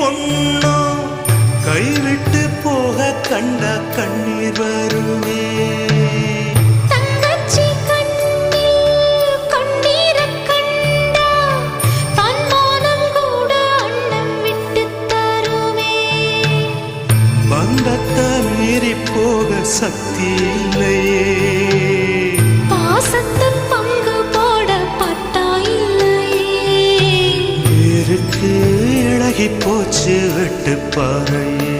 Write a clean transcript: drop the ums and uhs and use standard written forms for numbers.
பொண்ணோ கைவிட்டு போக கண்ட கண்ணீர் வருமே. பந்தத்தை மீறி போக சக்தி இல்லையே, பாசத்தை பங்கு போட பட்டா இல்லையே, இருக்கு இழகி போச்சு வெட்டு பாறையே.